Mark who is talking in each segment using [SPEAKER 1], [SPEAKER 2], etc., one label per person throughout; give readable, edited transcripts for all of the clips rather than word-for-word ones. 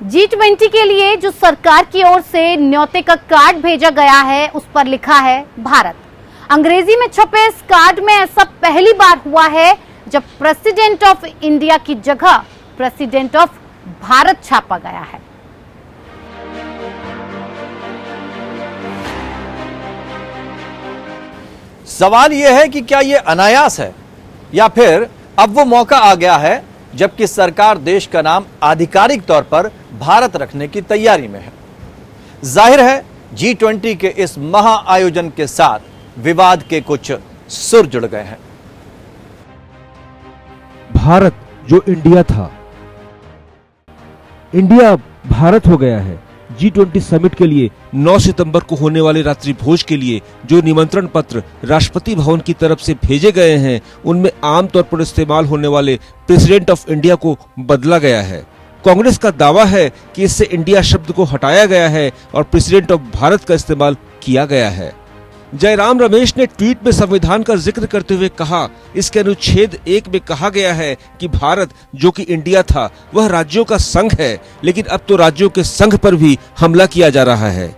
[SPEAKER 1] G20 के लिए जो सरकार की ओर से न्योते का कार्ड भेजा गया है उस पर लिखा है भारत। अंग्रेजी में छपे इस कार्ड में ऐसा पहली बार हुआ है जब प्रेसिडेंट ऑफ इंडिया की जगह प्रेसिडेंट ऑफ भारत छापा गया है।
[SPEAKER 2] सवाल यह है कि क्या यह अनायास है या फिर अब वो मौका आ गया है जबकि सरकार देश का नाम आधिकारिक तौर पर भारत रखने की तैयारी में है। जाहिर है G20 के इस महा आयोजन के साथ विवाद के कुछ सुर जुड़ गए हैं।
[SPEAKER 3] भारत जो इंडिया था, इंडिया भारत हो गया है। G20 समिट के लिए 9 सितंबर को होने वाले रात्रि भोज के लिए जो निमंत्रण पत्र राष्ट्रपति भवन की तरफ से भेजे गए हैं उनमें आमतौर पर इस्तेमाल होने वाले प्रेसिडेंट ऑफ इंडिया को बदला गया है। कांग्रेस का दावा है कि इससे इंडिया शब्द को हटाया गया है और प्रेसिडेंट ऑफ भारत का इस्तेमाल किया गया है। जयराम रमेश ने ट्वीट में संविधान का जिक्र करते हुए कहा, इसके अनुच्छेद 1 में कहा गया है कि भारत जो कि इंडिया था वह राज्यों का संघ है, लेकिन अब तो राज्यों के संघ पर भी हमला किया जा रहा है।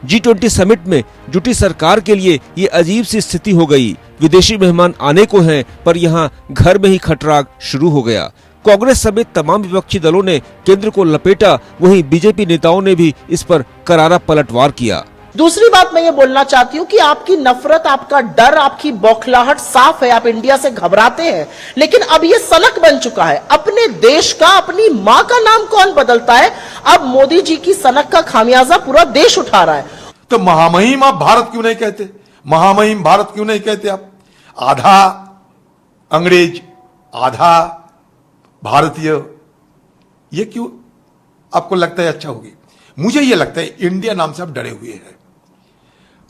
[SPEAKER 3] G20 समिट में जुटी सरकार के लिए ये अजीब सी स्थिति हो गई। विदेशी मेहमान आने को हैं पर यहाँ घर में ही खटराग शुरू हो गया। कांग्रेस समेत तमाम विपक्षी दलों ने केंद्र को लपेटा, वहीं बीजेपी नेताओं ने भी इस पर करारा पलटवार किया।
[SPEAKER 4] दूसरी बात मैं ये बोलना चाहती हूँ कि आपकी नफरत, आपका डर, आपकी बौखलाहट साफ है। आप इंडिया से घबराते हैं, लेकिन अब ये सनक बन चुका है। अपने देश का, अपनी माँ का नाम कौन बदलता है? अब मोदी जी की सनक का खामियाजा पूरा देश उठा रहा है।
[SPEAKER 5] तो महामहिम आप भारत क्यों नहीं कहते? महामहिम भारत क्यों नहीं कहते आप? आधा अंग्रेज आधा भारतीय, ये क्यों आपको लगता है अच्छा होगी? मुझे ये लगता है इंडिया नाम से आप डरे हुए हैं।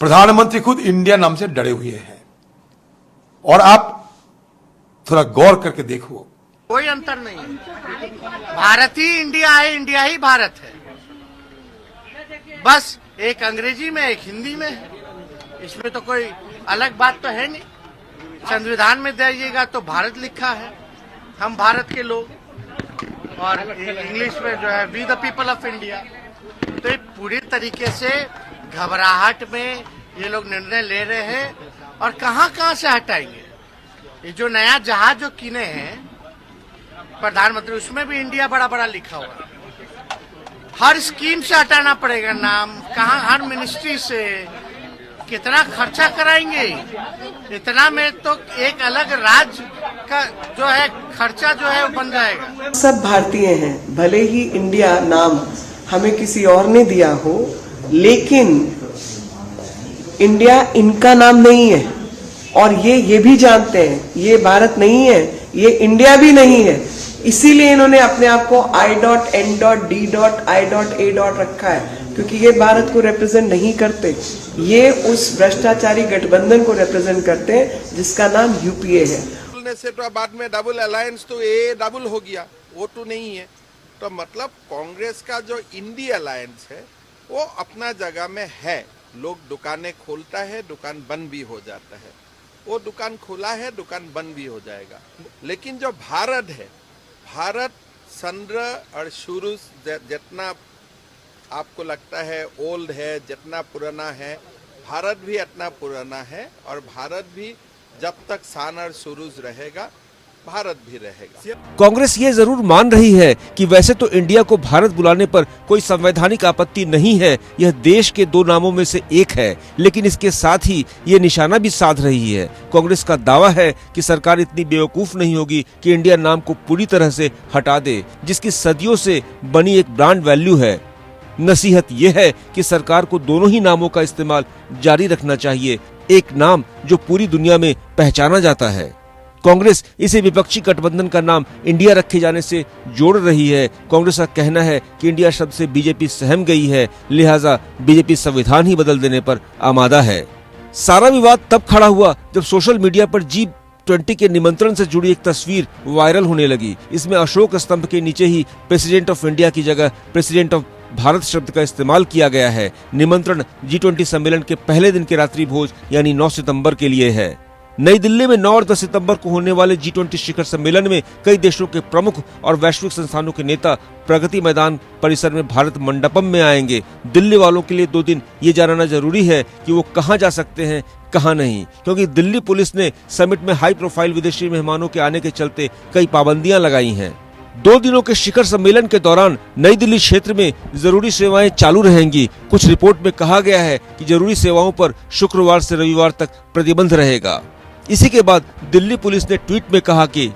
[SPEAKER 5] प्रधानमंत्री खुद इंडिया नाम से डरे हुए हैं। और आप थोड़ा गौर करके देखो,
[SPEAKER 6] कोई अंतर नहीं है। भारत ही इंडिया है, इंडिया ही भारत है। बस एक अंग्रेजी में, एक हिंदी में है। इसमें तो कोई अलग बात तो है नहीं। संविधान में देखिएगा तो भारत लिखा है, हम भारत के लोग, और इंग्लिश में जो है we the people of India. तो ये पूरी तरीके से घबराहट में ये लोग निर्णय ले रहे हैं और कहां से हटाएंगे। ये जो नया जहाज जो किने हैं प्रधानमंत्री, उसमें भी इंडिया बड़ा बड़ा लिखा हुआ है। हर स्कीम से हटाना पड़ेगा नाम, कहां हर मिनिस्ट्री से कितना खर्चा कराएंगे। इतना में तो एक अलग राज्य का जो है खर्चा जो है वो बन जाएगा।
[SPEAKER 7] सब भारतीय हैं, भले ही इंडिया नाम हमें किसी और ने दिया हो, लेकिन इंडिया इनका नाम नहीं है। और ये भी जानते हैं ये भारत नहीं है, ये इंडिया भी नहीं है। इसीलिए इन्होंने अपने आप को I.N.D.I.A. रखा है, क्योंकि ये भारत को रिप्रेजेंट नहीं करते। ये उस भ्रष्टाचारी गठबंधन को रिप्रेजेंट करते हैं जिसका नाम UPA है।
[SPEAKER 8] से तो बाद में डबल अलायंस तो ये डबल हो गया, वो तो नहीं है। तो मतलब कांग्रेस का जो इंडी अलायंस है वो अपना जगह में है। लोग दुकानें खोलता है, दुकान बंद भी हो जाता है। वो दुकान खोला है, दुकान बंद भी हो जाएगा। लेकिन जो भारत है, भारत संद्र और शुरू जितना आपको लगता है ओल्ड है, जितना पुराना है, भारत भी इतना पुराना है। और भारत भी जब तक सान और सुरूज रहेगा, भारत भी रहेगा।
[SPEAKER 3] कांग्रेस ये जरूर मान रही है कि वैसे तो इंडिया को भारत बुलाने पर कोई संवैधानिक आपत्ति नहीं है, यह देश के 2 नामों में से एक है, लेकिन इसके साथ ही ये निशाना भी साध रही है। कांग्रेस का दावा है कि सरकार इतनी बेवकूफ नहीं होगी कि इंडिया नाम को पूरी तरह से हटा दे, जिसकी सदियों से बनी एक ब्रांड वैल्यू है। नसीहत यह है कि सरकार को दोनों ही नामों का इस्तेमाल जारी रखना चाहिए, एक नाम जो पूरी दुनिया में पहचाना जाता है। कांग्रेस इसे विपक्षी गठबंधन का नाम इंडिया रखे जाने से जोड़ रही है। कांग्रेस का कहना है कि इंडिया शब्द से बीजेपी सहम गई है, लिहाजा बीजेपी संविधान ही बदल देने पर आमादा है। सारा विवाद तब खड़ा हुआ जब सोशल मीडिया पर G20 के निमंत्रण से जुड़ी एक तस्वीर वायरल होने लगी। इसमें अशोक स्तंभ के नीचे ही प्रेसिडेंट ऑफ इंडिया की जगह प्रेसिडेंट ऑफ भारत शब्द का इस्तेमाल किया गया है। निमंत्रण G20 सम्मेलन के पहले दिन के रात्रि भोज यानी 9 सितंबर के लिए है। नई दिल्ली में 9 और 10 सितंबर को होने वाले G20 शिखर सम्मेलन में कई देशों के प्रमुख और वैश्विक संस्थानों के नेता प्रगति मैदान परिसर में भारत मंडपम में आएंगे। दिल्ली वालों के लिए 2 दिन ये जानना जरूरी है कि वो कहां जा सकते हैं, कहां नहीं, क्योंकि दिल्ली पुलिस ने समिट में हाई प्रोफाइल विदेशी मेहमानों के आने के चलते कई पाबंदियां लगाई हैं। 2 दिनों के शिखर सम्मेलन के दौरान नई दिल्ली क्षेत्र में जरूरी सेवाएं चालू रहेंगी। कुछ रिपोर्ट में कहा गया है कि जरूरी सेवाओं पर शुक्रवार से रविवार तक प्रतिबंध रहेगा। इसी के बाद दिल्ली पुलिस ने ट्वीट में कहा कि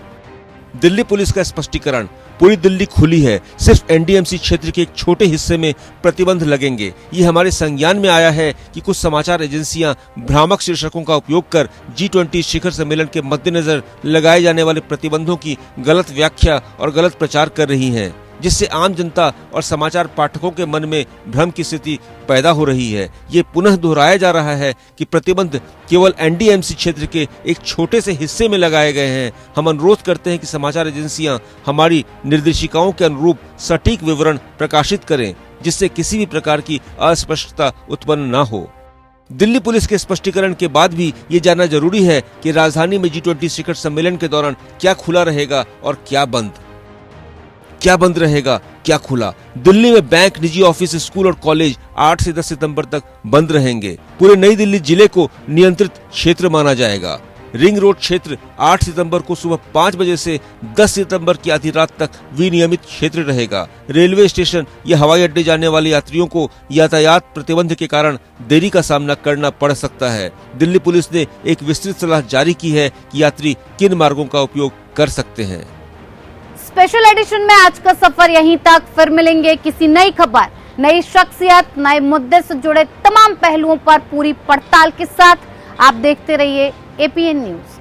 [SPEAKER 3] दिल्ली पुलिस का स्पष्टीकरण, पूरी दिल्ली खुली है, सिर्फ एनडीएमसी क्षेत्र के एक छोटे हिस्से में प्रतिबंध लगेंगे। ये हमारे संज्ञान में आया है कि कुछ समाचार एजेंसियां भ्रामक शीर्षकों का उपयोग कर G20 शिखर सम्मेलन के मद्देनजर लगाए जाने वाले प्रतिबंधों की गलत व्याख्या और गलत प्रचार कर रही हैं, जिससे आम जनता और समाचार पाठकों के मन में भ्रम की स्थिति पैदा हो रही है। ये पुनः दोहराया जा रहा है कि प्रतिबंध केवल एनडीएमसी क्षेत्र के एक छोटे से हिस्से में लगाए गए हैं। हम अनुरोध करते हैं कि समाचार एजेंसियां हमारी निर्देशिकाओं के अनुरूप सटीक विवरण प्रकाशित करें, जिससे किसी भी प्रकार की अस्पष्टता उत्पन्न न हो। दिल्ली पुलिस के स्पष्टीकरण के बाद भी ये जानना जरूरी है कि राजधानी में G20 शिखर सम्मेलन के दौरान क्या खुला रहेगा और क्या बंद रहेगा, क्या खुला। दिल्ली में बैंक, निजी ऑफिस, स्कूल और कॉलेज 8 से 10 सितंबर तक बंद रहेंगे। पूरे नई दिल्ली जिले को नियंत्रित क्षेत्र माना जाएगा। रिंग रोड क्षेत्र 8 सितंबर को सुबह 5 बजे से 10 सितंबर की आधी रात तक विनियमित क्षेत्र रहेगा। रेलवे स्टेशन या हवाई अड्डे जाने वाले यात्रियों को यातायात प्रतिबंध के कारण देरी का सामना करना पड़ सकता है। दिल्ली पुलिस ने एक विस्तृत सलाह जारी की है कि यात्री किन मार्गों का उपयोग कर सकते हैं।
[SPEAKER 1] स्पेशल एडिशन में आज का सफर यहीं तक। फिर मिलेंगे किसी नई खबर, नई शख्सियत, नए मुद्दे से जुड़े तमाम पहलुओं पर पूरी पड़ताल के साथ। आप देखते रहिए APN न्यूज।